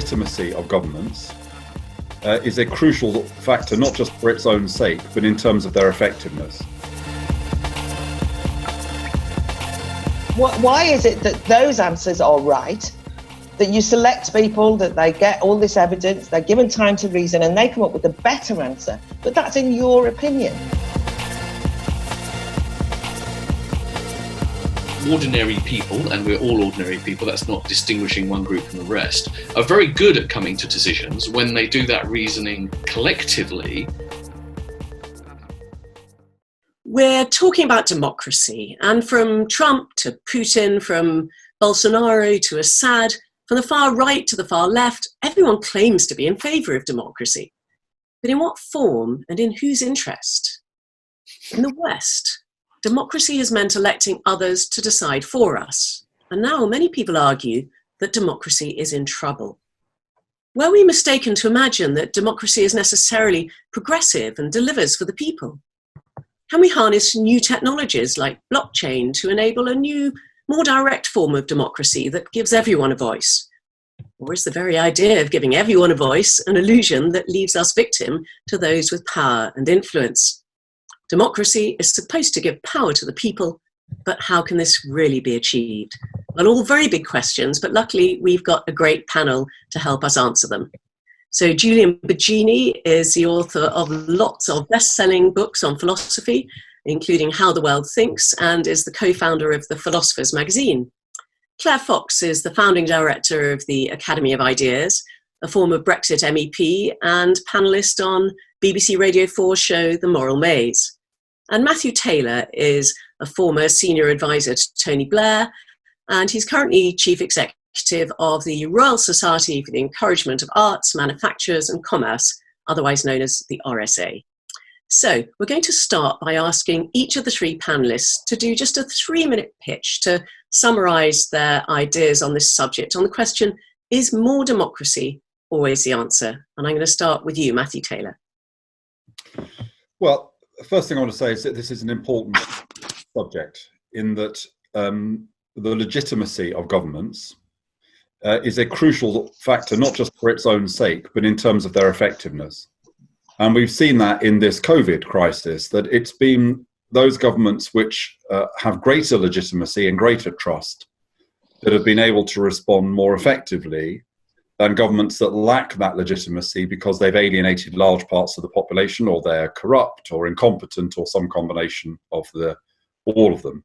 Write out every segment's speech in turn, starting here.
legitimacy of governments is a crucial factor, not just for its own sake, but in terms of their effectiveness. Why is it that those answers are right, that you select people, that they get all this evidence, they're given time to reason, and they come up with a better answer, but that's in your opinion? Ordinary people, and we're all ordinary people, that's not distinguishing one group from the rest, are very good at coming to decisions when they do that reasoning collectively. We're talking about democracy, and from Trump to Putin, from Bolsonaro to Assad, from the far right to the far left, everyone claims to be in favour of democracy. But in what form and in whose interest? In the West, democracy has meant electing others to decide for us. And now many people argue that democracy is in trouble. Were we mistaken to imagine that democracy is necessarily progressive and delivers for the people? Can we harness new technologies like blockchain to enable a new, more direct form of democracy that gives everyone a voice? Or is the very idea of giving everyone a voice an illusion that leaves us victim to those with power and influence? Democracy is supposed to give power to the people, but how can this really be achieved? Well, all very big questions, but luckily we've got a great panel to help us answer them. So Julian Baggini is the author of lots of best-selling books on philosophy, including How the World Thinks, and is the co-founder of the Philosophers magazine. Claire Fox is the founding director of the Academy of Ideas, a former Brexit MEP and panellist on BBC Radio 4's show The Moral Maze. And Mathew Taylor is a former senior advisor to Tony Blair, and he's currently chief executive of the Royal Society for the Encouragement of Arts, Manufactures and Commerce, otherwise known as the RSA. So we're going to start by asking each of the three panelists to do just a 3-minute pitch to summarise their ideas on this subject, on the question, is more democracy always the answer? And I'm going to start with you, Mathew Taylor. Well, the first thing I want to say is that this is an important subject in that the legitimacy of governments is a crucial factor, not just for its own sake, but in terms of their effectiveness. And we've seen that in this COVID crisis, that it's been those governments which have greater legitimacy and greater trust that have been able to respond more effectively than governments that lack that legitimacy because they've alienated large parts of the population, or they're corrupt or incompetent, or some combination of all of them.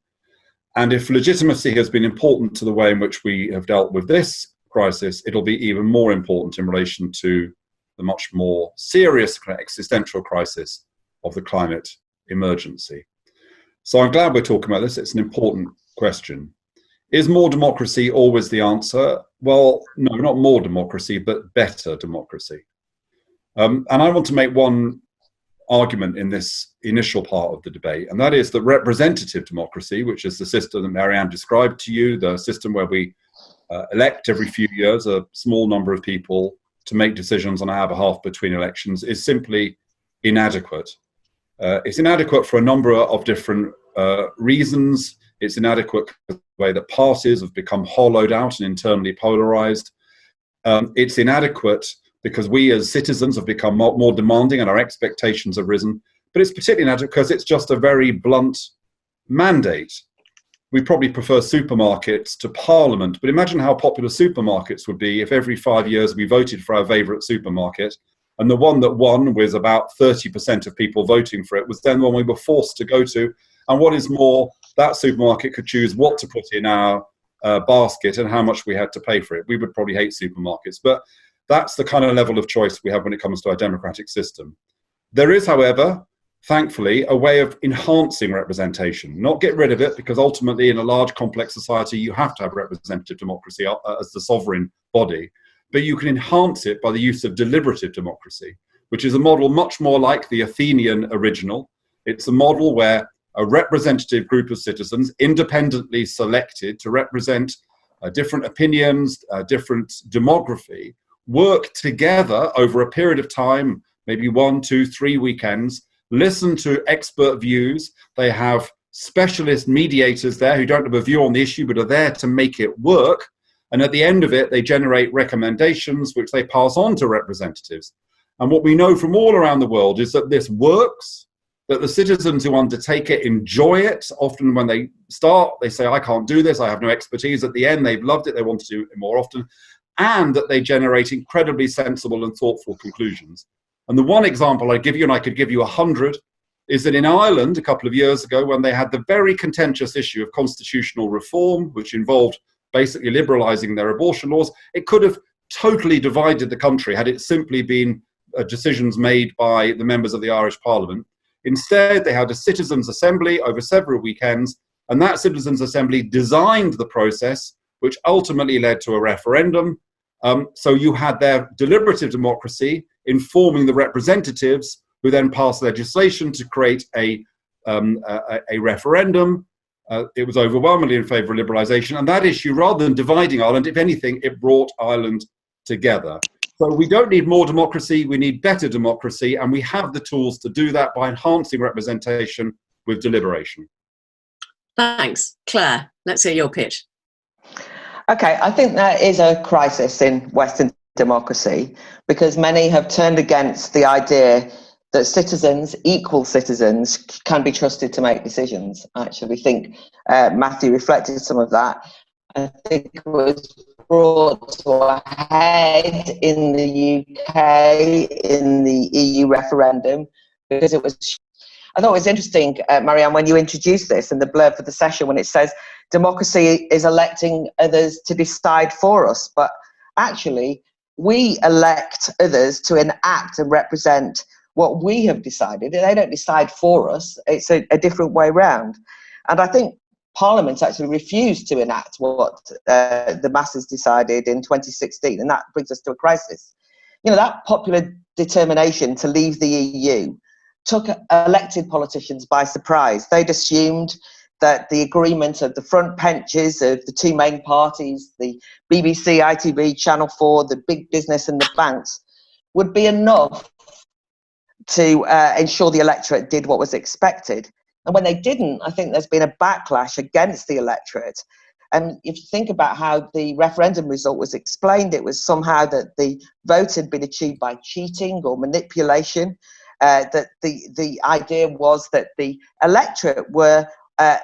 And if legitimacy has been important to the way in which we have dealt with this crisis, it'll be even more important in relation to the much more serious existential crisis of the climate emergency. So I'm glad we're talking about this. It's an important question. Is more democracy always the answer? Well, no, not more democracy, but better democracy. And I want to make one argument in this initial part of the debate, and that is that representative democracy, which is the system that Marianne described to you, the system where we elect every few years a small number of people to make decisions on our behalf between elections, is simply inadequate. It's inadequate for a number of different reasons. It's inadequate because of the way that parties have become hollowed out and internally polarized. It's inadequate because we as citizens have become more demanding and our expectations have risen. But it's particularly inadequate because it's just a very blunt mandate. We probably prefer supermarkets to parliament, but imagine how popular supermarkets would be if every 5 years we voted for our favourite supermarket, and the one that won, with about 30% of people voting for it, was then the one we were forced to go to. And what is more, that supermarket could choose what to put in our basket and how much we had to pay for it. We would probably hate supermarkets, but that's the kind of level of choice we have when it comes to our democratic system. There is, however, thankfully, a way of enhancing representation, not get rid of it, because ultimately in a large complex society you have to have representative democracy as the sovereign body, but you can enhance it by the use of deliberative democracy, which is a model much more like the Athenian original. It's a model where a representative group of citizens, independently selected to represent different opinions, different demography, work together over a period of time, maybe 1, 2, 3 weekends, listen to expert views. They have specialist mediators there who don't have a view on the issue but are there to make it work. And at the end of it, they generate recommendations which they pass on to representatives. And what we know from all around the world is that this works, that the citizens who undertake it enjoy it. Often when they start, they say, I can't do this, I have no expertise. At the end, they've loved it, they want to do it more often, and that they generate incredibly sensible and thoughtful conclusions. And the one example I give you, and I could give you 100, is that in Ireland a couple of years ago, when they had the very contentious issue of constitutional reform, which involved basically liberalising their abortion laws, it could have totally divided the country had it simply been decisions made by the members of the Irish Parliament. Instead, they had a citizens' assembly over several weekends, and that citizens' assembly designed the process, which ultimately led to a referendum. So you had their deliberative democracy informing the representatives, who then passed legislation to create a referendum. It was overwhelmingly in favour of liberalisation, and that issue, rather than dividing Ireland, if anything, it brought Ireland together. So we don't need more democracy, we need better democracy, and we have the tools to do that by enhancing representation with deliberation. Thanks. Claire, let's hear your pitch. Okay, I think there is a crisis in Western democracy because many have turned against the idea that citizens, equal citizens, can be trusted to make decisions. I actually think Mathew reflected some of that. I think it was brought to a head in the UK in the EU referendum because it was. I thought it was interesting, Marianne, when you introduced this in the blurb for the session, when it says democracy is electing others to decide for us, but actually we elect others to enact and represent what we have decided. They don't decide for us. It's a different way round. And I think Parliament actually refused to enact what the masses decided in 2016, and that brings us to a crisis. You know, that popular determination to leave the EU took elected politicians by surprise. They'd assumed that the agreement of the front benches of the two main parties, the BBC, ITV, Channel 4, the big business and the banks, would be enough to ensure the electorate did what was expected. And when they didn't, I think there's been a backlash against the electorate. And if you think about how the referendum result was explained, it was somehow that the vote had been achieved by cheating or manipulation, that the idea was that the electorate were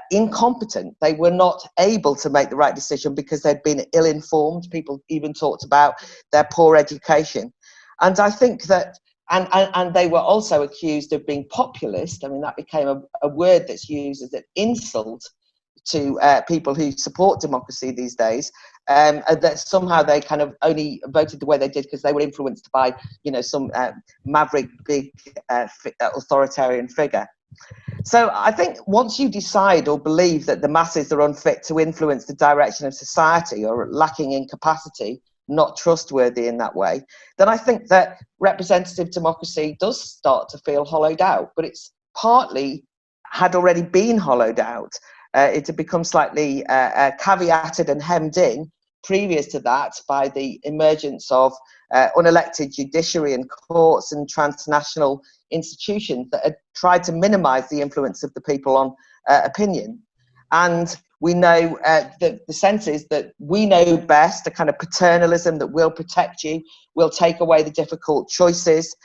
incompetent. They were not able to make the right decision because they'd been ill-informed. People even talked about their poor education. And I think that And they were also accused of being populist. I mean, that became a word that's used as an insult to people who support democracy these days. That somehow they kind of only voted the way they did because they were influenced by, you know, some maverick, big authoritarian figure. So I think once you decide or believe that the masses are unfit to influence the direction of society or lacking in capacity, not trustworthy in that way, then I think that representative democracy does start to feel hollowed out, but it's partly had already been hollowed out. It had become slightly caveated and hemmed in previous to that by the emergence of unelected judiciary and courts and transnational institutions that had tried to minimise the influence of the people on opinion. And we know the sense is that we know best, a kind of paternalism that will protect you, will take away the difficult choices.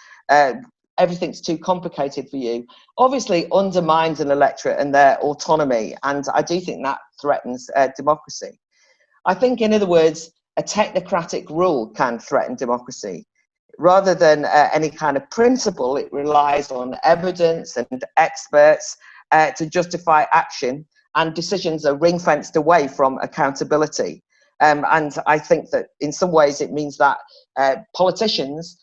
Everything's too complicated for you. Obviously undermines an electorate and their autonomy. And I do think that threatens democracy. I think, in other words, a technocratic rule can threaten democracy. Rather than any kind of principle, it relies on evidence and experts to justify action. And decisions are ring-fenced away from accountability. And I think that in some ways it means that politicians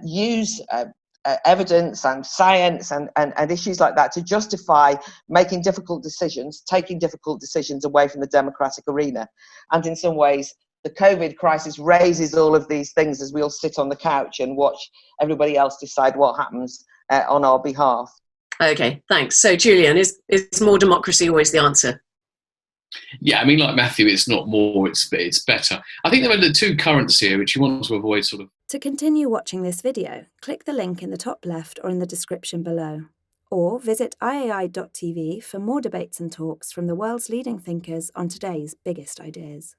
use evidence and science and issues like that to justify making difficult decisions, taking difficult decisions away from the democratic arena. And in some ways, the COVID crisis raises all of these things as we all sit on the couch and watch everybody else decide what happens on our behalf. Okay, thanks. So, Julian, is more democracy always the answer? Yeah, I mean, like Mathew, it's not more, it's better. I think there are the two currents here which you want to avoid sort of. To continue watching this video, click the link in the top left or in the description below. Or visit iai.tv for more debates and talks from the world's leading thinkers on today's biggest ideas.